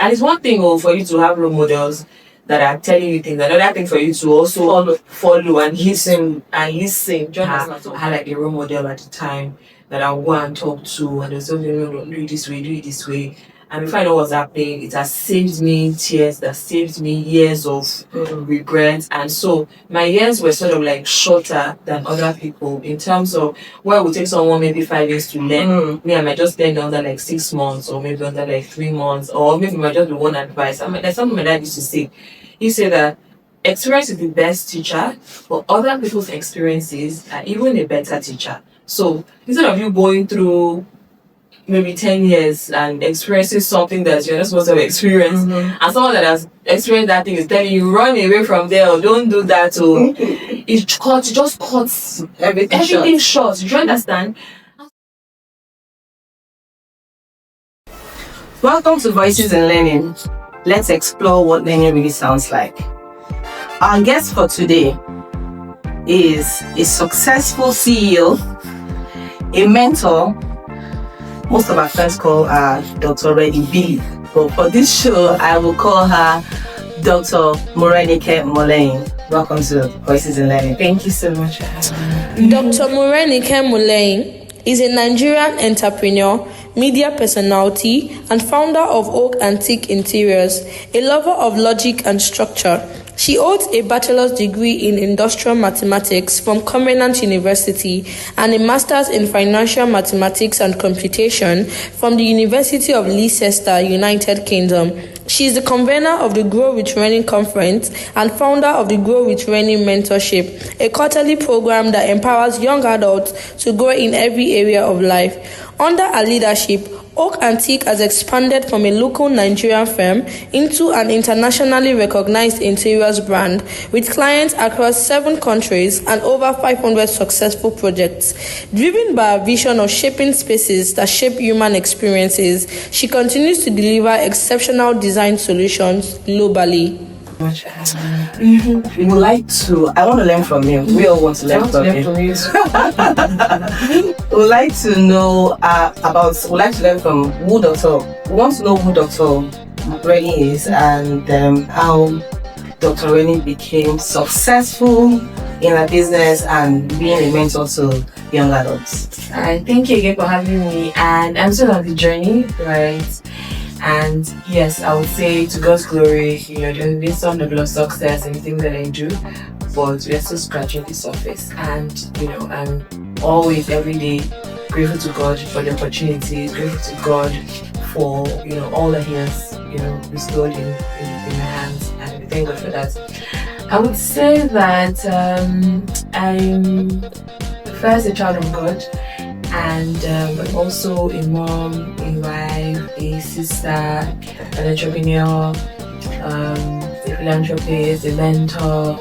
And it's one thing for you to have role models that are telling you things. Another thing for you to also follow and listen. I had like a role model at the time that I would go and talk to, and they would say, no, do it this way, do it this way. And before I know what's happening, it has saved me tears, that saved me years of regret. And so my years were sort of like shorter than other people in terms of where it would take someone maybe 5 years to learn. Me, I might just learn under like 6 months, or maybe under like 3 months, or maybe it might just be one advice. I mean, there's something my dad used to say. He said that experience is the best teacher, but other people's experiences are even a better teacher. So instead of you going through maybe 10 years and experiencing something that you're not supposed to have experienced, and someone that has experienced that thing is telling you, run away from there, or don't do that, or it just cuts everything short. Do you understand? Welcome to Voices in Learning. Let's explore what learning really sounds like. Our guest for today is a successful CEO, a mentor. Most of our friends call her Dr. Reddy Billy, but for this show, I will call her Dr. Morenike Moleyin. Welcome to Voices in Learning. Thank you so much for having me. Dr. Morenike Moleyin is a Nigerian entrepreneur, media personality, and founder of Oak Antique Interiors, a lover of logic and structure. She holds a bachelor's degree in industrial mathematics from Covenant University and a master's in financial mathematics and computation from the University of Leicester, United Kingdom. She is the convener of the Grow with Learning Conference and founder of the Grow with Learning Mentorship, a quarterly program that empowers young adults to grow in every area of life. Under her leadership, Oak Antique has expanded from a local Nigerian firm into an internationally recognized interiors brand with clients across 7 countries and over 500 successful projects. Driven by a vision of shaping spaces that shape human experiences, she continues to deliver exceptional design solutions globally. I want to learn from you. We all want to learn from you. We'd like to know we'd like to learn from who Dr. We want to know who Dr. Rennie is and how Dr. Rennie became successful in her business and being a mentor to young adults. Thank you again for having me, and I'm still on the journey, right? And yes, I would say to God's glory, there's been some level of success in the things that I do, but we're still scratching the surface. And I'm always, every day, grateful to God for the opportunities, grateful to God for all that He has bestowed in my hands, and we thank God for that. I would say that I'm first a child of God. And I'm also a mom, a wife, a sister, an entrepreneur, a philanthropist, a mentor,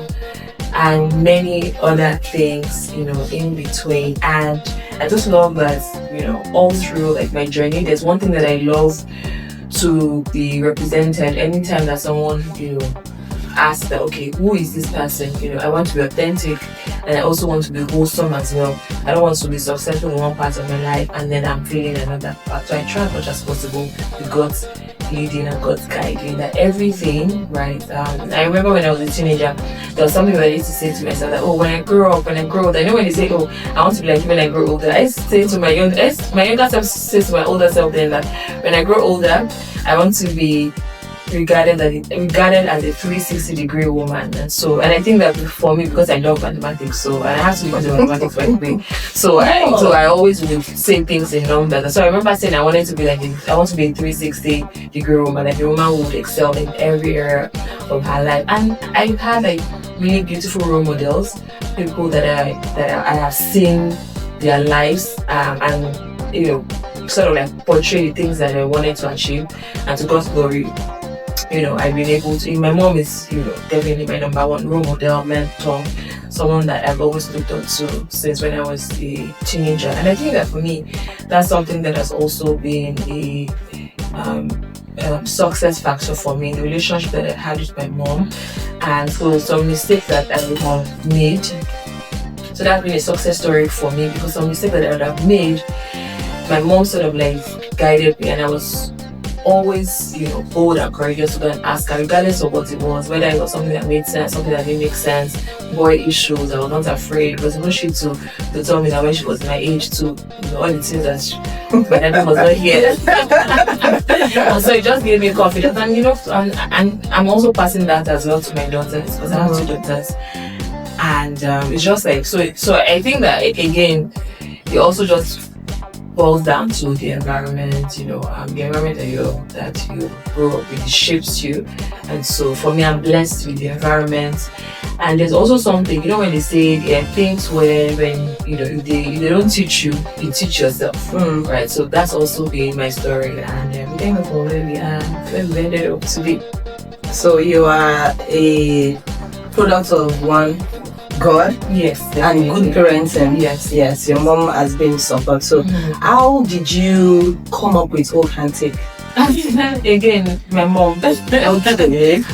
and many other things, in between. And I just love that, all through my journey, there's one thing that I love to be represented anytime that someone, ask that, okay, who is this person? I want to be authentic, and I also want to be wholesome as well. I don't want to be successful in one part of my life and then I'm failing another part. So I try as much as possible with God's leading and God's guiding, that everything, right? I remember when I was a teenager, there was something that I used to say to myself that, when I grow up, I know when they say, I want to be like when I grow older, I used to say to my younger self says to my older self then that when I grow older, I want to be regarded as a 360-degree woman. And I think that for me, because I love mathematics, and I have to be good at mathematics by the way, so I always would say things in numbers. So I remember saying I want to be a 360-degree woman, like a woman who would excel in every area of her life. And I've had really beautiful role models, people that I have seen their lives and sort of portray the things that I wanted to achieve, and to God's glory, I've been able to. My mom is, definitely my number one role model, mentor, someone that I've always looked up to since when I was a teenager. And I think that for me, that's something that has also been a success factor for me, the relationship that I had with my mom. And so some mistakes that I would have made. So that's been a success story for me, because some mistakes that I would have made, my mom sort of guided me, and I was always, bold and courageous to go and ask her, regardless of what it was, whether it was something that made sense, something that didn't make sense, boy issues. I was not afraid because she too, to tell me that when she was my age too, all the things that my dad was not here. And so it just gave me confidence, and I'm also passing that as well to my daughters because I have two daughters, and it's just like so I think that again, it also just boils down to the environment, the environment that you grow up with, it shapes you. And so for me, I'm blessed with the environment. And there's also something, when they say there are things when if they don't teach you, you teach yourself, right? So that's also been my story, and we thank God for where we ended up to be. So you are a product of one, God, yes, definitely. And good parenting. Yes. Your mom has been support. So, how did you come up with Oak and Take? Again, my mom.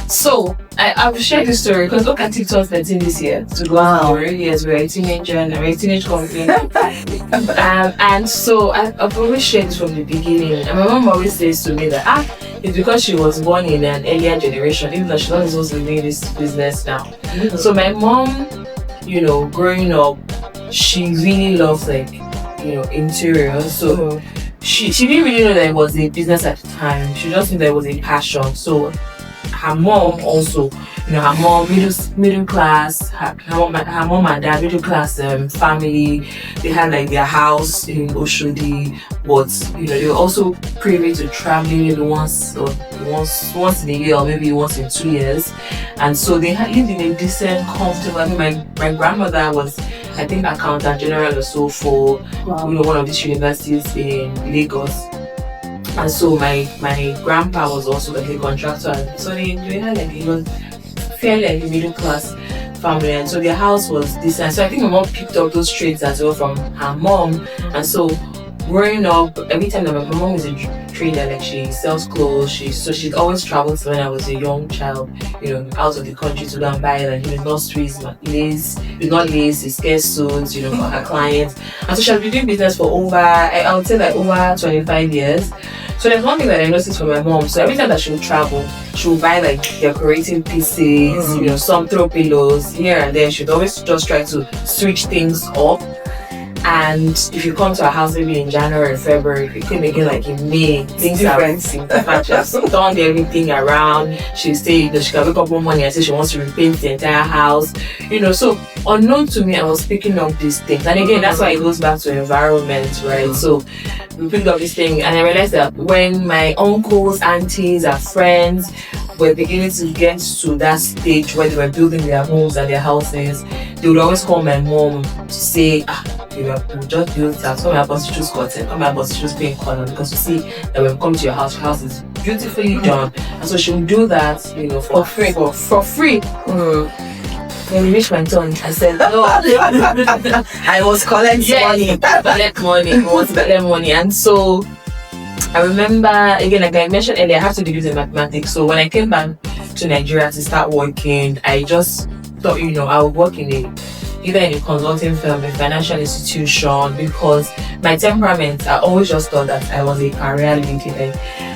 So I've shared this story because Oak and Take was 13 this year. To go story. Yes, we're a teenager and we're a teenage company. And so I've always shared this from the beginning. And my mom always says to me that it's because she was born in an earlier generation, even though she's not supposed to be doing this business now. So my mom, growing up, she really loves interiors. So she didn't really know that it was a business at the time. She just knew that it was a passion. So her mom also, her mom middle class, her mom and dad middle class family. They had their house in Oshodi, but they were also privy to traveling maybe once in a year or maybe once in 2 years. And so they had lived in a decent, comfortable. I mean, my grandmother was, I think, accountant general or so for one of these universities in Lagos. And so my grandpa was also a contractor. And so they had it was fairly a middle class family, and so their house was decent. So I think my mom picked up those traits as well from her mom. And so growing up, every time that my mom is a trader, she sells clothes. She'd always traveled when I was a young child, out of the country to go and buy nurseries, lace, it's scarce suits, for her clients. And so she has been doing business for over, I would say over 25 years. So there's one thing that I noticed from my mom. So every time that she would travel, she would buy decorating pieces, some throw pillows here and there. She'd always just try to switch things up. And if you come to our house maybe in January or February, if you came again in May, things are different. She has turned everything around. She say she can wake up one morning and say she wants to repaint the entire house. So unknown to me, I was picking up these things. And again, that's why it goes back to environment, right? So we picked up this thing, and I realized that when my uncles, aunties, and friends were beginning to get to that stage where they were building their homes and their houses, they would always call my mom to say, we just built that. Come here, boss, to choose cotton. Come here, boss, to choose paint color. Because you see that when we come to your house is beautifully done. And so she would do that, for free. For free. When we reached my turn, I said, no. I was collecting money. Collect money. And so I remember, again, like I mentioned earlier, I have to do in mathematics. So when I came back to Nigeria to start working, I just thought, I would work either in a consulting firm, a financial institution, because my temperament, I always just thought that I was a career lady.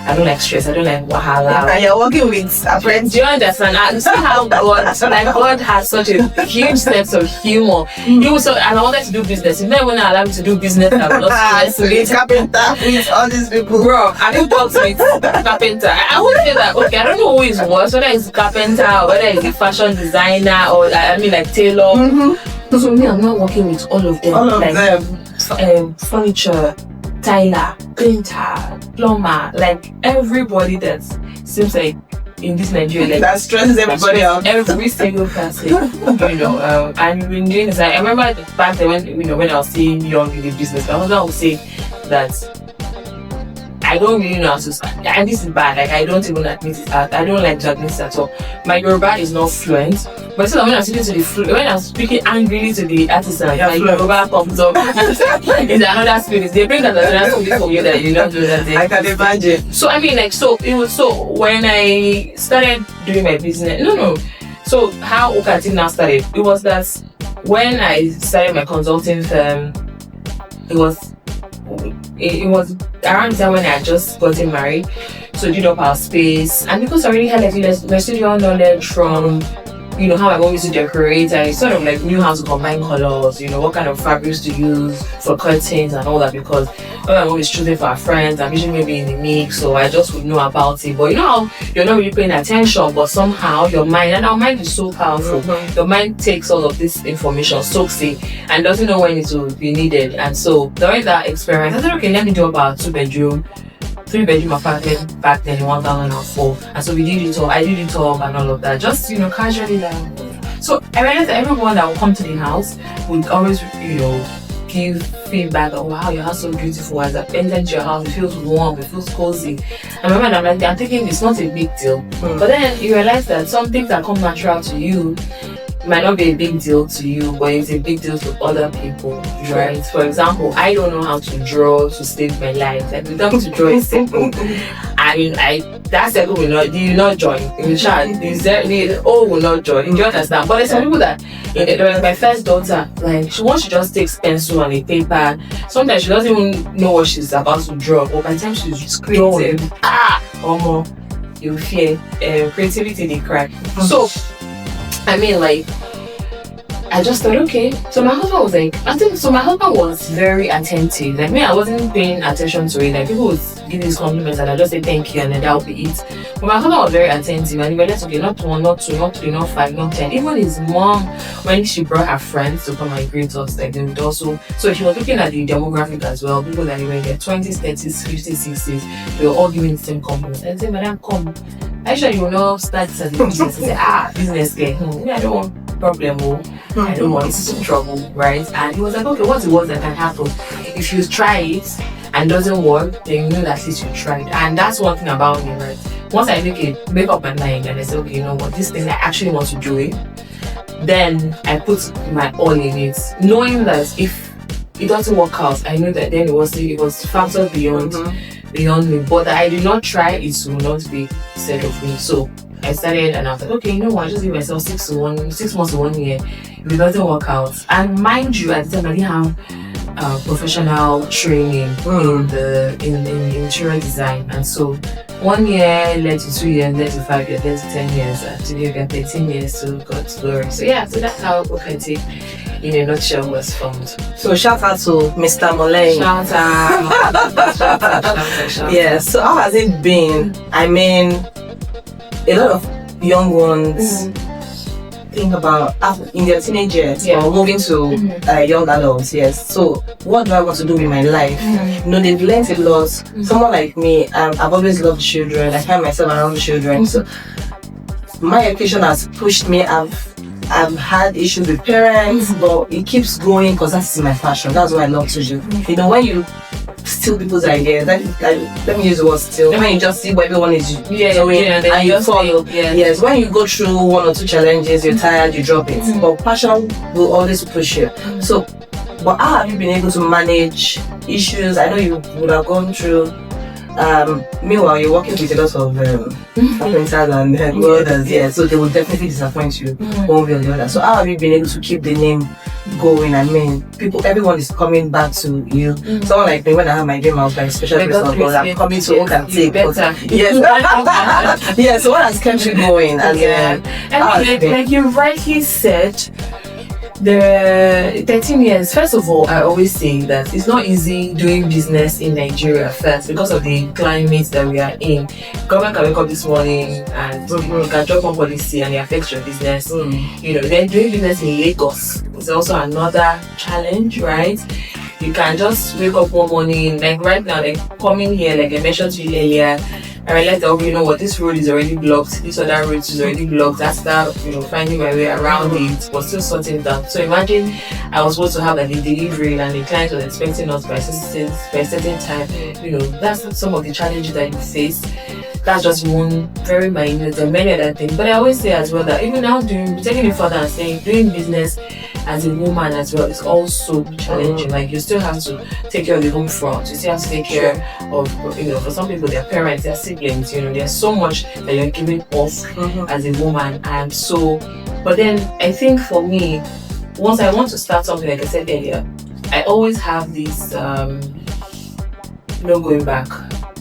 I don't like stress, I don't like wahala. And you're working with a friend. Do you understand? You see how God has such a huge sense of humor. And I wanted to do business. If not even allow me to do business, I would not with carpenter, with all these people. Bro, I don't talk with carpenter. I would say that, okay, I don't know who is worse, whether it's carpenter or whether it's a fashion designer or tailor. So me, I'm not working with all of them. All of them. Furniture, tiler, painter, plumber, everybody that seems like in this Nigeria, that stresses everybody out. Every single person, and we've been doing this. I remember back then when I was still young in the business, my husband would say that I don't really know how to start. And this is bad. I don't even admit it. I don't like to admit it at all. My Yoruba is not fluent. But so when I'm speaking angrily to the artisan, my Yoruba comes up. It's another spirit. They bring another spirit from you that you don't do that thing. I can imagine. So it was when I started doing my business. So how Okatin now started? It was that when I started my consulting firm, it was it was around the time when I had just gotten married, so did up our space, and because I already had like residual knowledge from how my mom used to decorate, I sort of like knew how to combine colors, what kind of fabrics to use for curtains and all that, because when my mom is choosing for her friends, I'm usually maybe in the mix, so I just would know about it. But you know how you're not really paying attention, but somehow your mind, and our mind is so powerful, your mind takes all of this information, soaks it, and doesn't know when it will be needed. And so during that experience, I said, okay, let me do about 3-bedroom apartment back then in 1004, and so we did it all. I did it all and all of that, just casually. So I realized that everyone that would come to the house would always give feedback. Oh wow, your house is so beautiful. As I've entered your house, it feels warm, it feels cozy. And my mind, I'm thinking it's not a big deal. But then you realize that some things that come natural to you might not be a big deal to you, but it's a big deal to other people, right? For example, I don't know how to draw to save my life. Like, we don't to draw a circle. That circle will not join. In chat, the O will not join. Do you understand? But there's some people that, like my first daughter, like once she just takes pencil and a paper, sometimes she doesn't even know what she's about to draw. But by the time she's creative, you fear creativity they crack. So I just thought, okay. So my husband was like, my husband was very attentive. Like me, I wasn't paying attention to it. Like people would give these compliments and I just say thank you and then that'll be it. But my husband was very attentive and he realized, okay, not 1, not 2, not 3, not 5, not 10. Even his mom, when she brought her friends to come and greet us, like they would also, so she was looking at the demographic as well. People that were in their 20s, 30s, 50s, 60s, they were all giving the same compliments. And I said, madam, come. Actually, you will not start as a business. I say, business guy. I don't want problem. I don't want some trouble, right? And he was like, okay, what's the worst that can happen? If you try it and doesn't work, then you know that at least you tried. And that's one thing about me, right? Once I make up my mind and I say, okay, you know what, this thing I actually want to do it, then I put my all in it, knowing that if it doesn't work out, I know that then it was factors beyond me. But that I did not try, it will not be said of me. So I started and I was like, okay, you know what, I just give myself 6 months to 1 year. If it doesn't work out, and mind you, at the time I didn't have professional training in interior design, and so 1 year led to 2 years, led to 5 years, led to 10 years, and today we got 13 years, so God's glory. So yeah, so that's how Bukati in a nutshell was formed. So shout out to Mr. Mulane. Shout out. Yeah, so how has it been? I mean, a lot of young ones think about in their teenage years or moving to young adults. Yes. So what do I want to do with my life? They've learned a lot. Someone like me, I've always loved children. I find myself around children. So my education has pushed me. I've had issues with parents, but it keeps going because that's my passion. That's what I love to do. When you steal people's ideas, let me use the word steal. When you just see what everyone is doing and you follow. Yes, when you go through 1 or 2 challenges, you're tired, you drop it. But passion will always push you. So, but how have you been able to manage issues? I know you would have gone through. Meanwhile, you're working with a lot of carpenters and welders, so they will definitely disappoint you one way or the other. So how have you been able to keep the name going? I mean, everyone is coming back to you. Someone like me, when I have my dream, I was like, special place of God, I'm coming to Oak and Take. Yes, so what has kept you going? Like you rightly said, the 13 years, first of all, I always say that it's not easy doing business in Nigeria first because of the climate that we are in. Government can wake up this morning and you can drop one policy and it affects your business. Then doing business in Lagos is also another challenge, right? You can just wake up one morning, like right now, like coming here, like I mentioned to you earlier, I realized that, you know what, this road is already blocked, this other road is already blocked. I start, finding my way around it, but still sorting it out. So imagine I was supposed to have like a delivery and the client was expecting us by a certain time. That's some of the challenges that you face. That's just one very minute and many other things. But I always say as well that even now taking it further and saying doing business as a woman as well is also challenging. Like you still have to take care of the home front. You still have to take care of, for some people, their parents, their siblings. There's so much that you're giving off as a woman. And so, but then I think for me, once I want to start something, like I said earlier, I always have this no going back.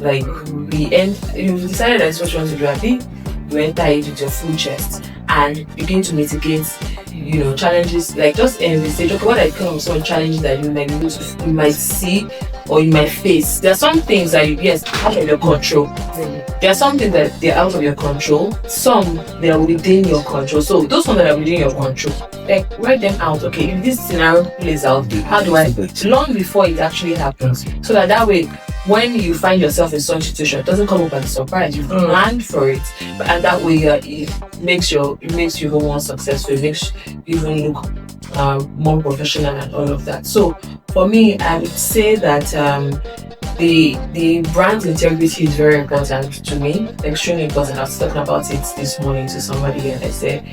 Like we end, you decided that's what you want to do. I think you enter it with your full chest and begin to mitigate, challenges. Like just envisage, okay, what are the kind of some challenges that you might see or you might face. There are some things that out of your control. There are some things that they're out of your control. Some they are within your control. So those ones that are within your control, like write them out. Okay, if this scenario plays out, how do I long before it actually happens, so that way when you find yourself in such a situation, it doesn't come up as a surprise. You've planned for it, and that way it makes you even more successful. It makes you even look more professional and all of that. So for me, I would say that the brand integrity is very important to me, extremely important. I was talking about it this morning to somebody, and I said,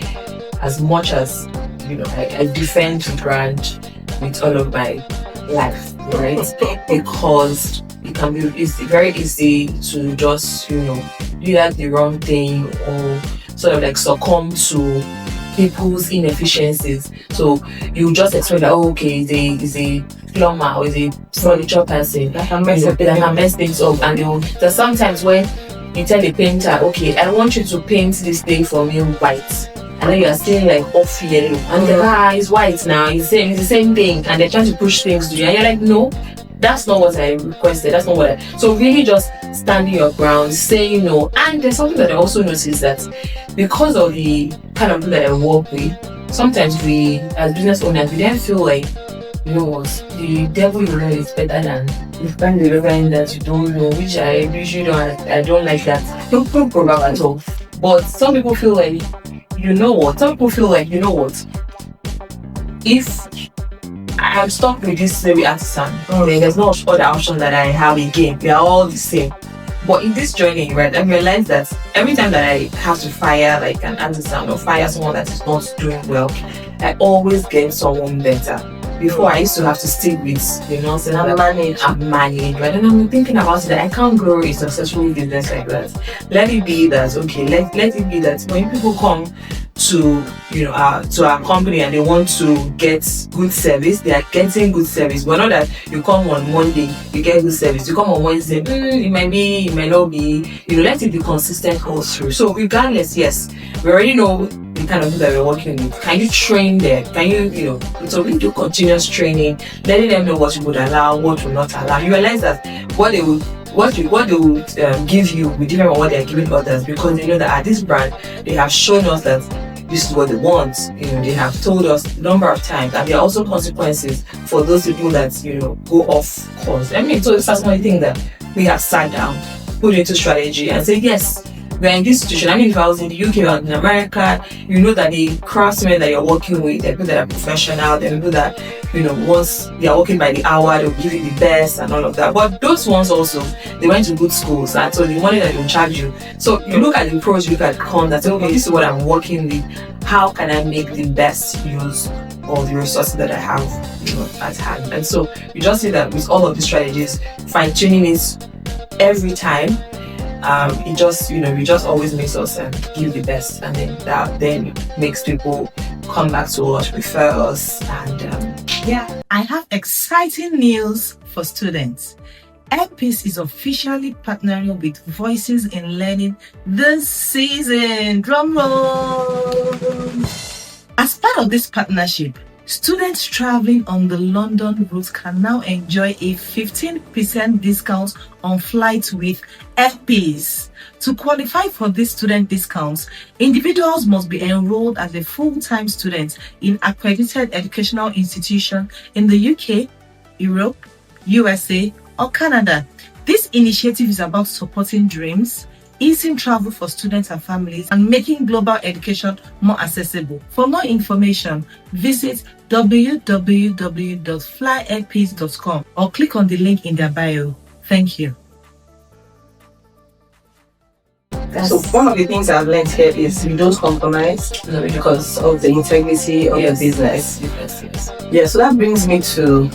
as much as I defend the brand with all of my life, right? Because it's very easy to just do that the wrong thing or sort of like succumb to people's inefficiencies. So you just expect that is a plumber or is a furniture person that can mess things up, and there's sometimes when you tell the painter, okay, I want you to paint this thing for me white, and then you are saying like off yellow, and the car is white now, it's the same thing, and they're trying to push things to you, and you're like, no, that's not what I requested, that's not what so really just standing your ground, saying no. And there's something that I also noticed, that because of the kind of people that I work with, sometimes we as business owners, we then feel like, the devil you know is better than the friend you that you don't know, which I usually don't like that program at all. But some people feel like, if I'm stuck with this very artisan, then there's no other option that I have again. We are all the same. But in this journey, right, I realized that every time that I have to fire like an artisan or fire someone that is not doing well, I always get someone better. Before, I used to have to stick with manage, right? And I'm thinking about it, that I can't grow a successful business like that. Let it be that, okay, let it be that when people come to our company and they want to get good service, they are getting good service. But not that you come on Monday, you get good service. You come on Wednesday, it might be, it might not be. Let it be consistent all through. So regardless, yes, we already know the kind of people that we're working with. Can you train them? Can you, so we do continuous training, letting them know what you would allow, what will not allow. You realize that what they would give you will differ from what they are giving others, because they know that at this brand, they have shown us that this is what they want. They have told us a number of times, and there are also consequences for those people that go off course. So it's that's one thing that we have sat down, put into strategy, and say, yes, we're in this situation. If I was in the UK or in America, that the craftsmen that you're working with, they're people that are professional, they're people that, once they are working by the hour, they'll give you the best and all of that. But those ones also, they went to good schools, and so the money that they'll charge you. So you look at the pros, you look at the cons, and say, okay, this is what I'm working with. How can I make the best use of the resources that I have at hand? And so you just see that with all of these strategies, fine-tuning is every time. It just always makes us give the best, and then that then makes people come back to us, refer us, and I have exciting news for students. Airpeace is officially partnering with Voices in Learning this season. Drum roll! As part of this partnership, students traveling on the London route can now enjoy a 15% discount on flights with Airpeace. To qualify for these student discounts, individuals must be enrolled as a full-time student in accredited educational institution in the UK, Europe, USA, or Canada. This initiative is about supporting dreams, easing travel for students and families, and making global education more accessible. For more information, visit www.flyairpeace.com or click on the link in their bio. Thank you. So one of the things I've learned here is you don't compromise because of the integrity of the business. Yes. Yeah, so that brings me to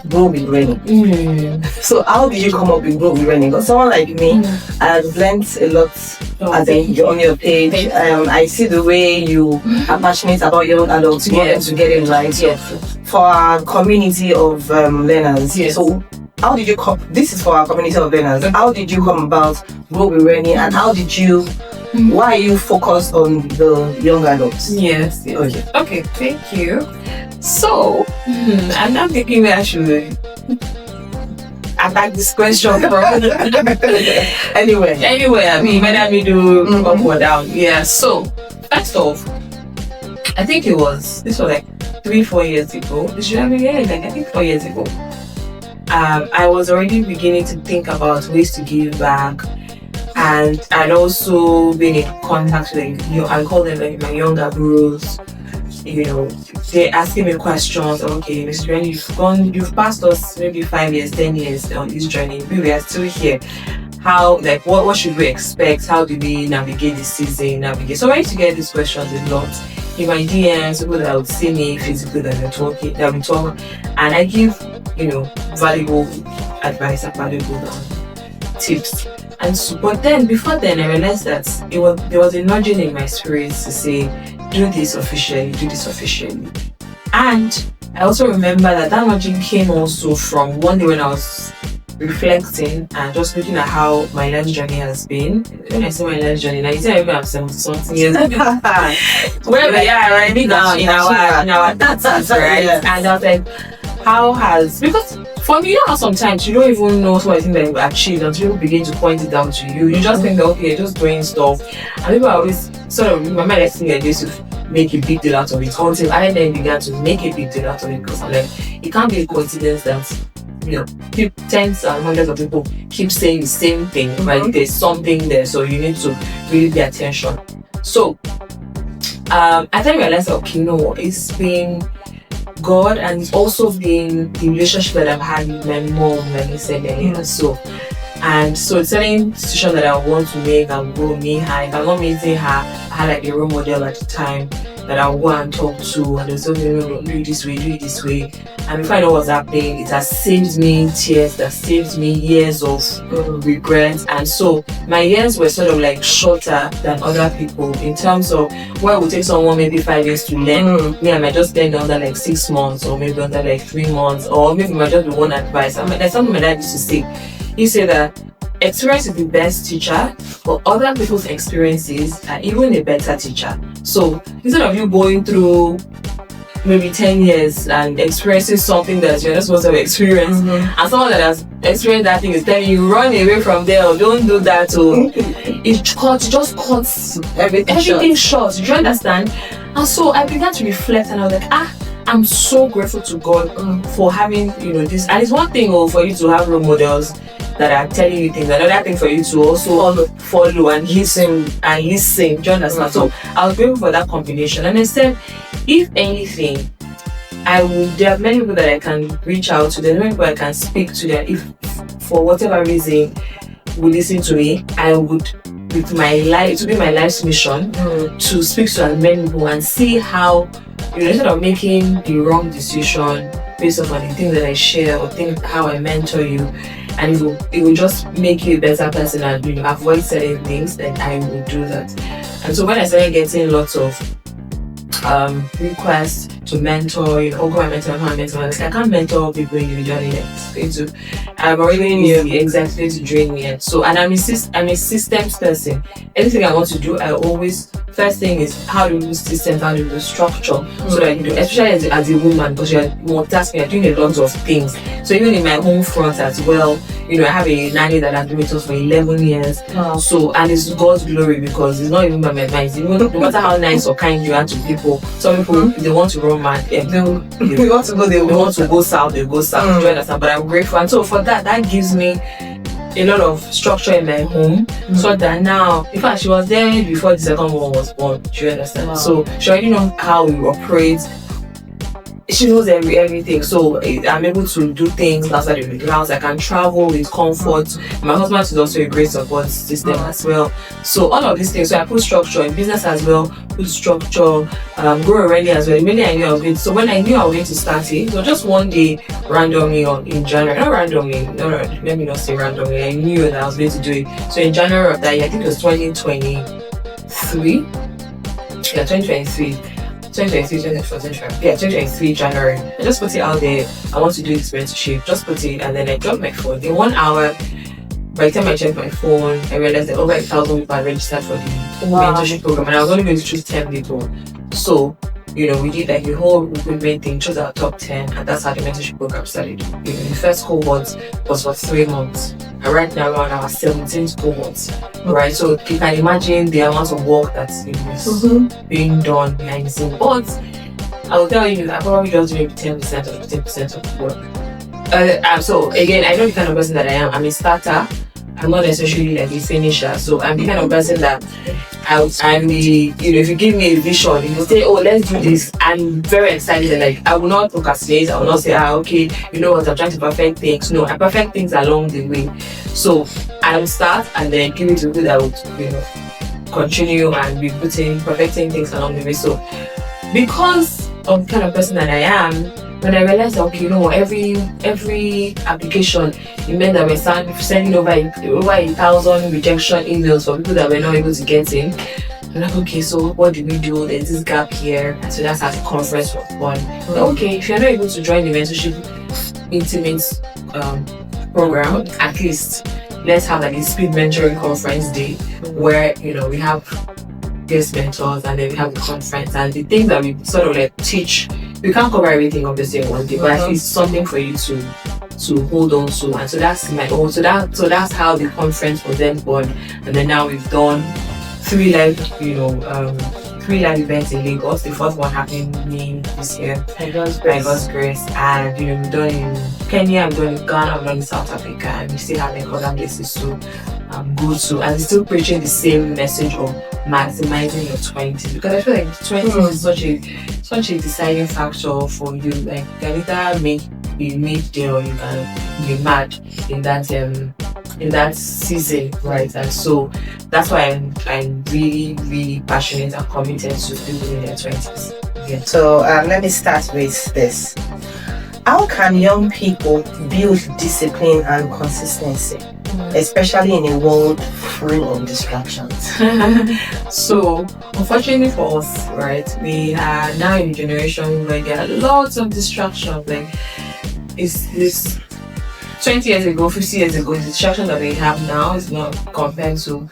Grow with Rennie. So how did you come up with Grow with Rennie? Because someone like me, I've learned a lot on your page. I see the way you are passionate about your own adults, you want them to get it right. Yes. For our community of learners. Yes. So how did you come? This is for our community of learners. How did you come about Grow with Rennie, and how did you? Why are you focused on the young adults? Yes. Okay. Thank you. So, I'm not thinking where I should attack this question from. Anyway, I mean, whether we do up or down. Yeah. So, first off, I think this was like 3-4 years ago. This should have been I think 4 years ago. I was already beginning to think about ways to give back, and I'd also been in contact with I call them like my younger bros. They're asking me questions. Okay, Mr. Rennie, you've passed us maybe 5 years, 10 years on this journey. We are still here. How, like, what should we expect? How do we navigate this season? So I used to get these questions a lot in my DMs. People that would see me physically, that we talk, and I give, valuable advice and valuable tips. And so, but then before then, I realized that there was a nudging in my spirit to say, do this officially. And I also remember that nudging came also from one day when I was reflecting and just looking at how my life journey has been. When I say my life journey, now you say I even have 70-something years. Where we are right now in our 30s, right? Yes. And I was like, because for me, sometimes you don't even know what I think that you've achieved until people begin to point it out to you. You just think that, okay, you're just doing stuff. And people are always sort of, my mind likes to think that they used to make a big deal out of it until I then began to make a big deal out of it, because I'm like, it can't be a coincidence that tens and hundreds of people keep saying the same thing, right? There's something there, so you need to really pay attention. So, I then realized that, okay, no, it's been God, and it's also been the relationship that I've had with my mom, like I said earlier. So it's certain decision that I want to make and grow me her. If I'm not meeting her, I had like a role model at the time that I go and talk to, and they say, no, do it this way. And before I know what's happening, it has saved me tears, that saved me years of regret. And so my years were sort of like shorter than other people in terms of where it would take someone maybe 5 years to learn. Me, I might just learn under like 6 months, or maybe under like 3 months, or maybe it might just be one advice. There's something my dad used to say. He said that experience is the best teacher, but other people's experiences are even a better teacher. So instead of you going through maybe 10 years and experiencing something that you're not supposed to have experienced, and someone that has experienced that thing is telling you, run away from there, or don't do that, or it just cuts everything short. Do you understand? And so I began to reflect, and I was like, I'm so grateful to God for having this. And it's one thing for you to have role models that are telling you things, another thing for you to also follow and listen. Do you understand? So I was grateful for that combination. And I said, if anything, there are many people that I can reach out to, there are many people I can speak to, that if for whatever reason will listen to me, I would, with my life, to be my life's mission, to speak to as many people and see how, instead of making the wrong decision based on the things that I share, or how I mentor you, and it will just make you a better person and avoid certain things, then I will do that. And so when I started getting lots of requests to mentor, I can't mentor people individually yet. I'm already exactly to drain me yet. So, and I'm a systems person. Anything I want to do, I always, first thing is, how do we do systems, how do we do structure, so that especially as a woman, because you're multitasking, you're doing a lot of things. So even in my home front as well, I have a nanny that has been with us for 11 years. Wow. So, and it's God's glory, because it's not even by my mind. No matter how nice or kind you are to people, some people, they want to run mad. They want to go south, they go south. Do you understand? But I'm grateful. And so for that gives me a lot of structure in my home, so that now, in fact, she was there before the second one was born. Do you understand? Wow. So she already knows how we operate. She knows everything, so I'm able to do things outside of the house. I can travel with comfort. My husband is also a great support system as well. So all of these things, so I put structure in business as well, put structure, grow already as well. Immediately I knew I was going to, so when I knew I was going to start it, so just one day randomly in January, let me not say randomly, I knew that I was going to do it. So in January of that year, I think it was 2023. 2023, 2024, yeah, 2023 January. I just put it out there. I want to do this mentorship. Just put it, and then I dropped my phone. In 1 hour, by the time I checked my phone, I realized that over 1,000 people had registered for the mentorship program, and I was only going to choose 10 people. So, we did like the whole recruitment thing, chose our top 10, and that's how the mentorship program started. The first cohort was for 3 months, and right now we're on our 17th cohort, right? So you can imagine the amount of work that's being done behind the scenes. But I will tell you that I probably just do maybe 10% or 15% of the work. So again, I know the kind of person that I am. I'm a starter. I'm not necessarily like a finisher. So I'm the kind of person that I'm the, if you give me a vision, if you say, oh, let's do this, I'm very excited. And like, I will not procrastinate. I will not say, okay, you know what, I'm trying to perfect things. No, I perfect things along the way. So I will start and then give it to people that would, continue and be perfecting things along the way. So because of the kind of person that I am, when I realized that, okay, every application, it meant that we're sending over 1,000 rejection emails for people that we're not able to get in. I'm like, okay, so what do we do? There's this gap here. So that's how the conference was born. Okay, if you're not able to join the mentorship intimate program, at least let's have like a speed mentoring conference day where, we have guest mentors and then we have the conference, and the things that we sort of like teach. We can't cover everything obviously in one day, but at least something for you to hold on to. And so that's my own. So that's how the conference was then born. And then now we've done 3 live events in Lagos. The first one happened this year by God's grace. And we've done in Kenya, I've done in Ghana, I've done in South Africa, and we still have other places to go to. And still preaching the same message of maximizing your 20s, because I feel like 20s is such a deciding factor for you. Like, you can either be made there or you can be mad in that season, right? And so that's why I'm really, really passionate and committed to people in their 20s. Yeah. So let me start with this. How can young people build discipline and consistency, especially in a world full of distractions? So, unfortunately for us, right, we are now in a generation where there are lots of distractions. Like, it's this 20 years ago, 50 years ago, the distraction that we have now is not compared to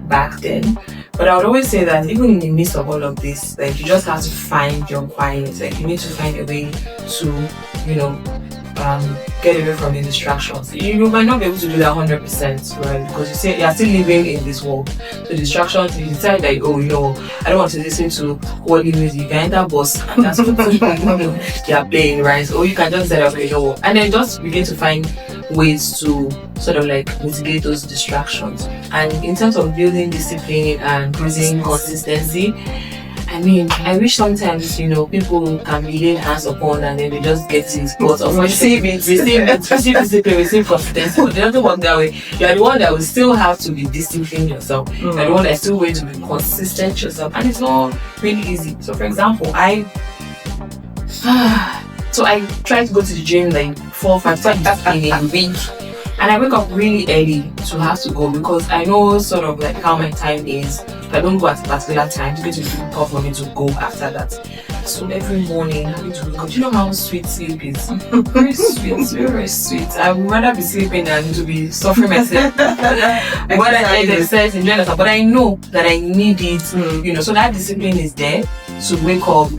back then. But I would always say that even in the midst of all of this, like, you just have to find your quiet. Like, you need to find a way to, get away from the distractions. You might not be able to do that 100%, right? Because you say you're still living in this world. So distractions, you decide that, I don't want to listen to holy music. You can enter bus and that's what you're playing, right? Or you can just say, okay, and then just begin to find ways to sort of like mitigate those distractions. And in terms of building discipline and building consistency, I wish sometimes, people can be laid hands upon and then they just get it. But receive discipline, receive consistency. But it doesn't work that way. You're the one that will still have to be disciplined yourself. You're the one that's still going to be consistent yourself. And it's not really easy. So for example, I try to go to the gym like 4 or 5 times in a week. And I wake up really early to have to go because I know sort of like how my time is. If I don't go at a particular time, it's going to be difficult for me to go after that. So every morning, having to wake up. Do you know how sweet sleep is? Very sweet, very, very sweet. I would rather be sleeping than to be suffering myself. But I know that I need it, so that discipline is there to wake up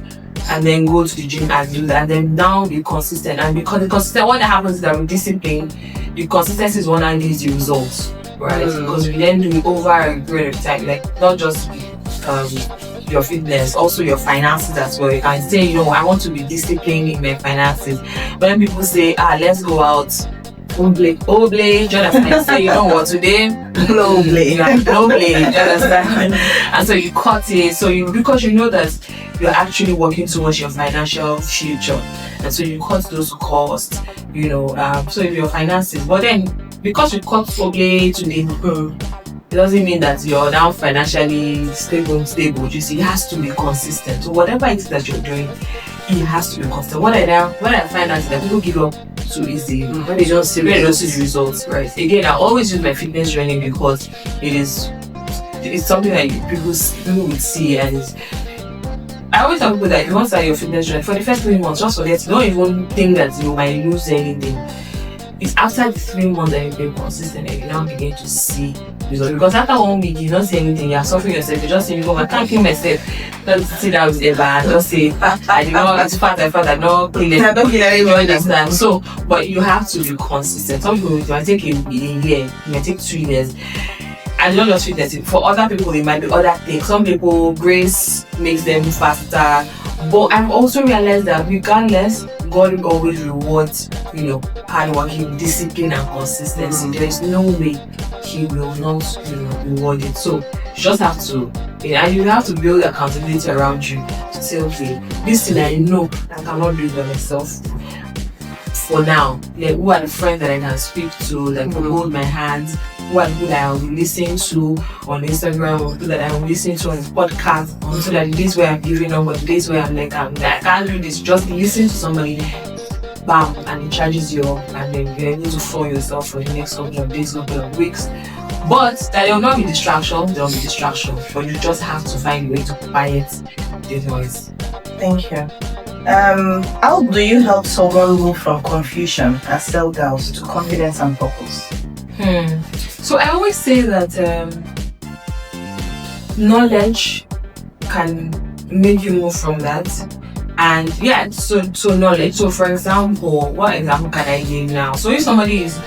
and then go to the gym and do that, and then now be consistent. And because the consistent, what that happens is that with discipline, the consistency is one that leads the results, right? Because we then do it over a period of time, like not just your fitness, also your finances as well. You can say, I want to be disciplined in my finances. When people say, let's go out, Oble, Jonathan, I say, today, no play, do you understand? And so you cut it, because you know that you're actually working towards your financial future, and so you cut those costs, so if your finances, but then because you cut Oble today, it doesn't mean that you're now financially stable. You see, it has to be consistent. So whatever it is that you're doing, it has to be consistent. What I find out is that people give up too easy when they don't see the results, right? Again, I always use my fitness journey because it's something that people would see, and I always tell people that if you want to start your fitness journey, for the first 3 months, just forget, don't even think that you might lose anything. It's after the 3 months that you've been consistent and you now begin to see results. Because after 1 week, you don't see anything, you're suffering yourself, you just say, I can't kill myself. Don't sit down with a bad, just say, I did not, it's fat, I don't clean it. I don't feel anything, understand. So, but you have to be consistent. Some people, it might take a year, it might take 2 years. And not just fitness, for other people, it might be other things. Some people, grace makes them faster. But I've also realized that regardless, God will always reward, hard working, discipline, and consistency. There is no way He will not, reward it. So you just have to, and you have to build accountability around you to say, okay, this thing I know I cannot do it by myself. For now, like, who are the friends that I can speak to, like, hold my hands? Who are the people that I will be listening to on Instagram, or people that I will be listening to on podcast, so that the days where I'm giving up, or the days where I'm like, I can't do this, just listen to somebody, bam, and it charges you up, and then you're able to follow yourself for the next couple of days, couple of weeks. But that there will not be distraction, there will be distraction, but you just have to find a way to quiet the noise. Thank you. How do you help someone move from confusion and self-doubt to confidence and purpose? So I always say that knowledge can make you move from that. And so knowledge. So for example, what example can I give now? So if somebody is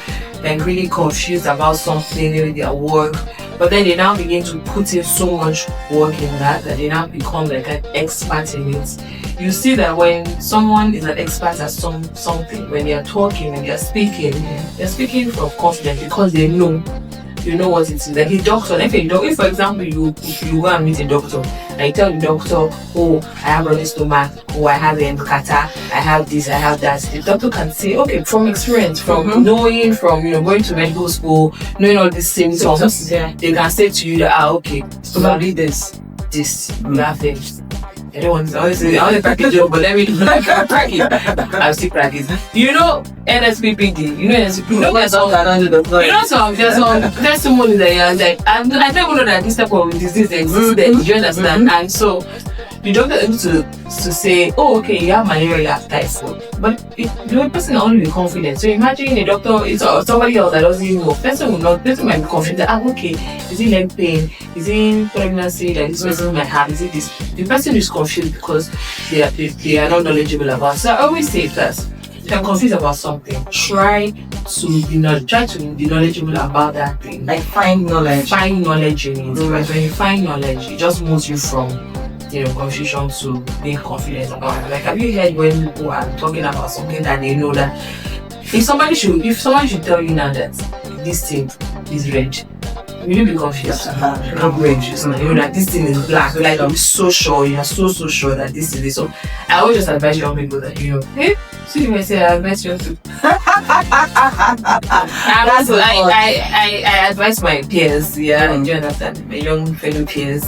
like really confused about something, maybe their work, but then they now begin to put in so much work in that they now become like an expert in it. You see that when someone is an expert at something, when they're talking and they're speaking from confidence because they know what it is. Like a doctor, if for example you go and meet a doctor and you tell the doctor, oh, I have running stomach, oh, I have catarrh, I have this, I have that. The doctor can say, okay, from experience, from knowing, from going to medical school, knowing all these symptoms, they can say to you that okay, probably this, you have this. I don't want to crack it joke, but let me crack it. I'll still crack it. NSPPD. There's someone that like, I don't even know that this type of disease exists. Do you understand? And so the doctor is able to say, oh, okay, you have malaria, you have typhoid. But the person only be confident. So imagine a doctor or somebody else that doesn't even know. Person might be confident. Okay, is it leg pain? Is it pregnancy that this person might have? Is it this? The person is confused because they are not knowledgeable about it. So I always say that if you're confused about something, try to be knowledgeable about that thing. Like find knowledge in it. Right? When you find knowledge, it just moves you from confusion to being confident about it. Like, have you heard when people are talking about something that they know that if somebody should tell you now that this thing is red, will you be confused? Not red, you know that this thing is black. Like, I'm so sure, you're so sure that this is it. So I always just advise young people that so you may say I advise you to. I advise my peers, do you understand? My young fellow peers,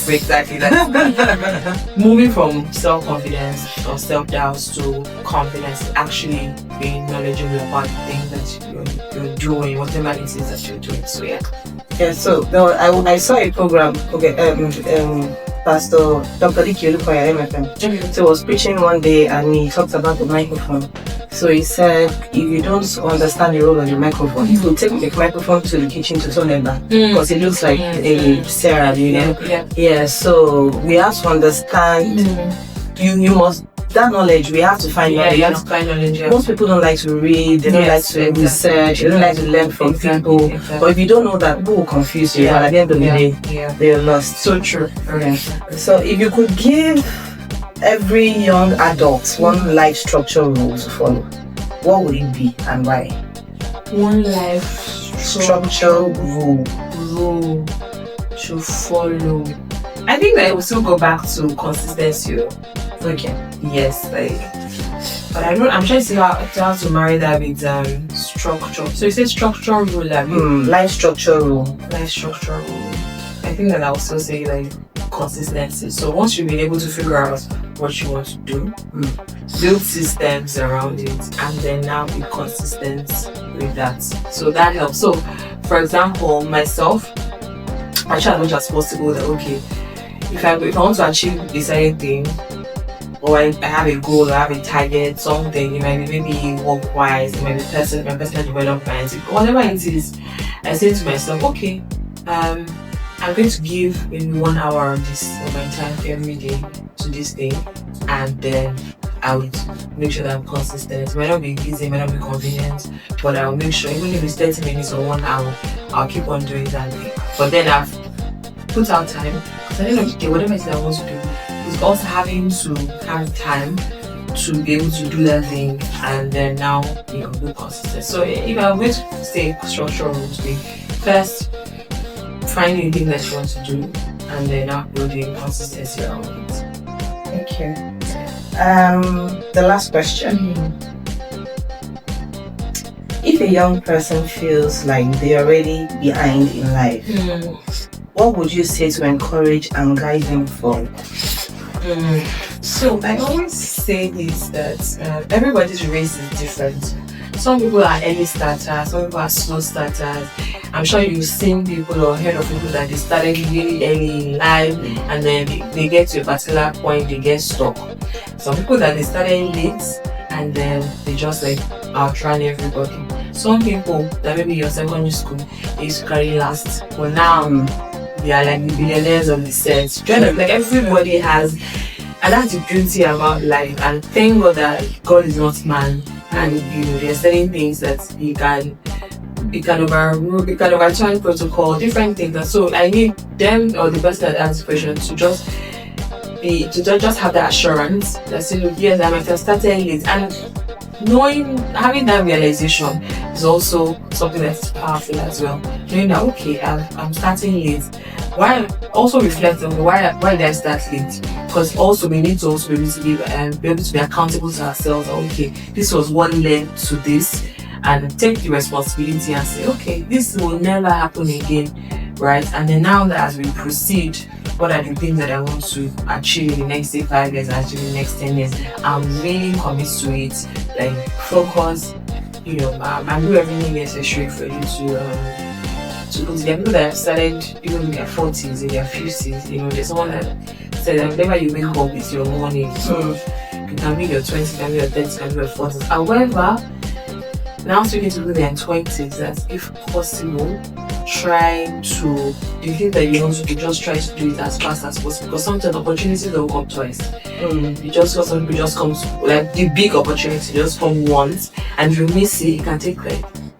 exactly that. Moving from self-confidence or self-doubt to confidence, actually being knowledgeable about the things that you're doing, whatever it is that you're doing. So so I saw a program. Pastor Dr. Diki Olukoya MFM. So he was preaching one day and he talked about the microphone. So he said, if you don't understand the role of the microphone, you will take the microphone to the kitchen to turn it back because it looks like a Sarah, Yeah, so we have to understand. You must. That knowledge, we have to find knowledge. You have to find knowledge. Most people don't like to read, they don't like to research, they don't like to learn from people. Exactly. But if you don't know that, people will confuse you. And at the end of the day, they are lost. So true. Okay. So if you could give every young adult one life structure rule to follow, what would it be and why? One life structure rule to follow. I think that it will still go back to consistency. Okay. Yes, but I'm trying to see how to marry that with structure. So you say structure rule, life structure rule. Life structure rule. I think that I'll still say like consistency. So once you've been able to figure out what you want to do, build systems around it, and then now be consistent with that. So that helps. So for example, myself, I try as much as possible that if I want to achieve a certain thing, or I have a goal, or I have a target, something, it might be maybe work-wise, it might be my personal development, whatever it is, I say to myself, okay, I'm going to give maybe 1 hour of my time every day to this thing, and then I would make sure that I'm consistent. It might not be easy, it might not be convenient, but I'll make sure, even if it's 30 minutes or 1 hour, I'll keep on doing that thing. But then I've put out time, because at the end of the day, whatever it is I want to do, is also having to have time to be able to do that thing, and then now, be consistent. So if I'm going to stay structural today, first, finding the thing that you want to do, and then now building consistency around it. Thank you. The last question. If a young person feels like they're already behind in life, what would you say to encourage and guide them forward? So I always say this, that everybody's race is different. Some people are early starters, some people are slow starters. I'm sure you've seen people or heard of people that they started really early in life, and then they get to a particular point, they get stuck. Some people that they started late, and then they just outrun everybody. Some people that maybe your secondary school, they used to carry last, but now they are like the billionaires of the set. Everybody has, and that's the beauty about life. And thank God that God is not man, and there's certain things that he can overrule, he can overturn protocol, different things. And so I need them, or the person that asks the question, to just have that assurance that say, look, yes, I might have started late, and having that realization is also something that's powerful as well. Knowing that, okay, I'm starting late. Why also reflect on why did I start late? Because also we need to also be able to be able to be accountable to ourselves. Okay, this was what led to this, and take the responsibility and say, okay, this will never happen again, right? And then now that as we proceed, what are the things that I want to achieve in the next 5 years, achieve in the next 10 years? I'm really committed to it. Focus, and do everything necessary for you to go to the people that have started even in their 40s, in their 50s. There's someone that said that whenever you wake up, it's your morning. So you can be your 20s, you can be your 30s, you can be your 40s. However, now speaking to people in their 20s, that if possible, you think that you want to do, just try to do it as fast as possible, because sometimes opportunities don't come twice. You just got some people just come, the big opportunity just come once, and if you miss it, it can take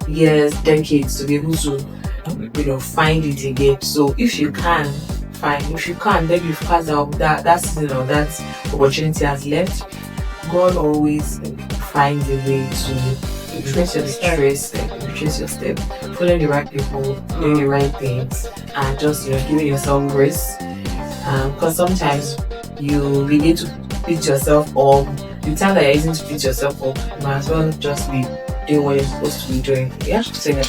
years, decades to be able to find it again. So if you can, fine. If you can't, then you've passed out that that opportunity has left. God always finds a way to retrace your step, following the right people, doing the right things, and just giving yourself grace. Because sometimes you need to beat yourself up. The time that you're using to beat yourself up, you might as well just be doing what you're supposed to be doing. Yeah, say that.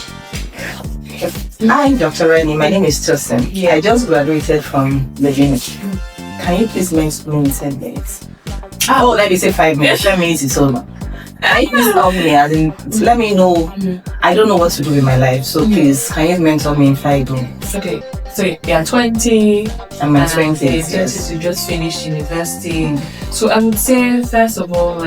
Hi, Dr. Rani. My name is Tosin. I just graduated from the uni. Can you please mentor me in 10 minutes? Let me say 5 minutes. 10 minutes is over. Can you please help me? Let me know. I don't know what to do with my life, so please, can you mentor me in 5 minutes? Okay. So you're 20. I'm in 20s. Yes. You just finished university. So I would say, first of all,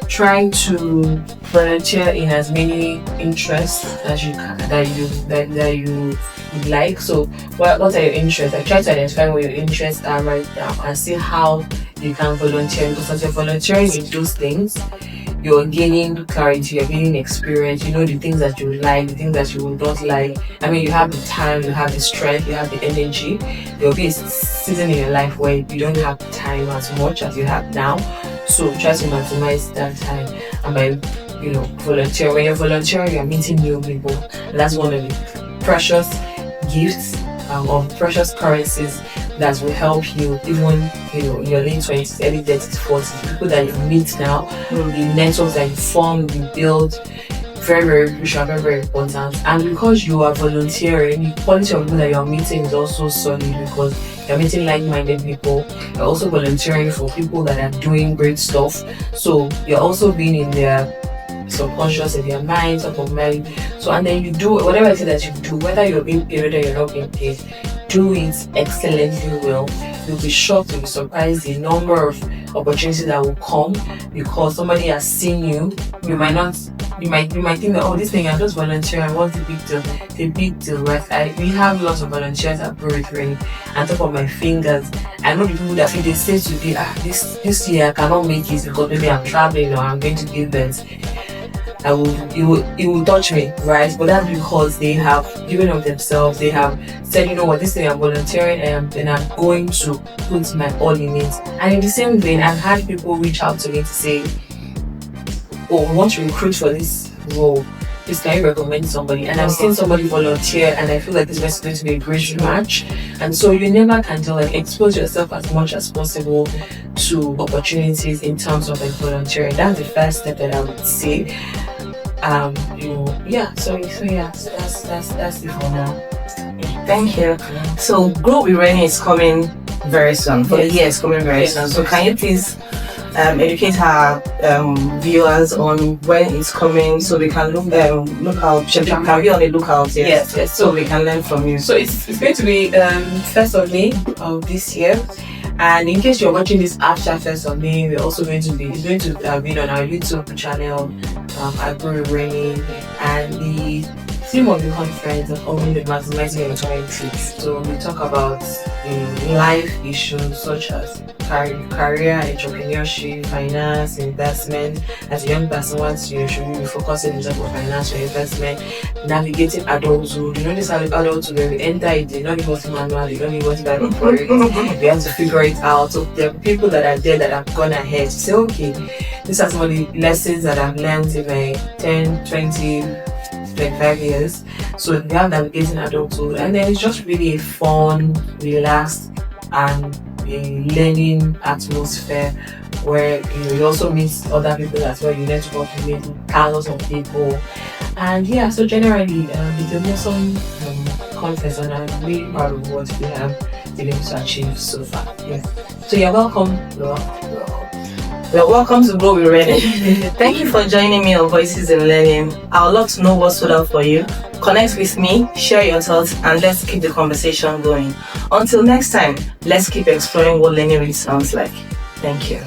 try to volunteer in as many interests as you can, that you would like. So what are your interests? Try to identify what your interests are right now and see how you can volunteer, because as you're volunteering in those things, you're gaining clarity, you're gaining experience, the things that you like, the things that you will not like. You have the time, you have the strength, you have the energy. There will be a season in your life where you don't have time as much as you have now. So try to maximize that time. And by volunteer, when you're volunteering, you're meeting new people. And that's one of the precious gifts of precious currencies that will help you even in your late 20s, early 30s, 40s. People that you meet now, the networks that you form, you build, very, very crucial, very, very important. And because you are volunteering, the quality of people that you're meeting is also solid, because you're meeting like-minded people. You're also volunteering for people that are doing great stuff. So you're also being in their subconscious, in their mind, top of mind. So and then you do whatever it is that you do, whether you're being paid or you're not being paid, do it excellently well, you'll be shocked, you'll be surprised the number of opportunities that will come because somebody has seen you. You might think that, oh, this thing I'm just volunteering, what's the big deal? The big deal, right? We have lots of volunteers at Brooklyn. On top of my fingers, I know the people that they say today, this year I cannot make it because maybe I'm traveling or I'm going to give birth. It will touch me, right? But that's because they have given of themselves. They have said, you know what, this thing I'm volunteering and I'm going to put my all in it. And in the same vein, I've had people reach out to me to say, oh, we want to recruit for this role. Please, can you recommend somebody? And I've seen somebody volunteer and I feel like this person is going to be a great match. And so you never can tell, like, expose yourself as much as possible to opportunities in terms of like volunteering. That's the first step that I would say. That's it for now. Thank you. So Grow with Rennie is coming very soon. For the year, it's coming very soon. So can you please educate our viewers on when it's coming, so we can look out. Can be on the lookout? Yes. So we can learn from you. So it's going to be 1st of May of this year. And in case you're watching this after 1st of May, we're also going to be on our YouTube channel, Grow with Rennie, and the theme of the conference is only the maximizing your trips. So we talk about life issues such as career, entrepreneurship, finance, investment. As a young person, once you should be focusing in terms of financial investment, navigating adulthood. You know, this adulthood when we enter it, they don't even manual, you don't even dive for it. We have to figure it out. So there are people that are there that have gone ahead to say, okay, these are some of the lessons that I've learned in my 10, 20, 25 years. So we have navigating adulthood, and then it's just really a fun, relaxed, and a learning atmosphere where you also meet other people as well. You network with thousands of people, and so generally it's an awesome conference, and I'm really proud of what we have been able to achieve so far. So you're welcome. Well, welcome to Grow with Rennie. Thank you for joining me on Voices in Learning. I would love to know what stood out for you. Connect with me, share your thoughts, and let's keep the conversation going. Until next time, let's keep exploring what learning really sounds like. Thank you.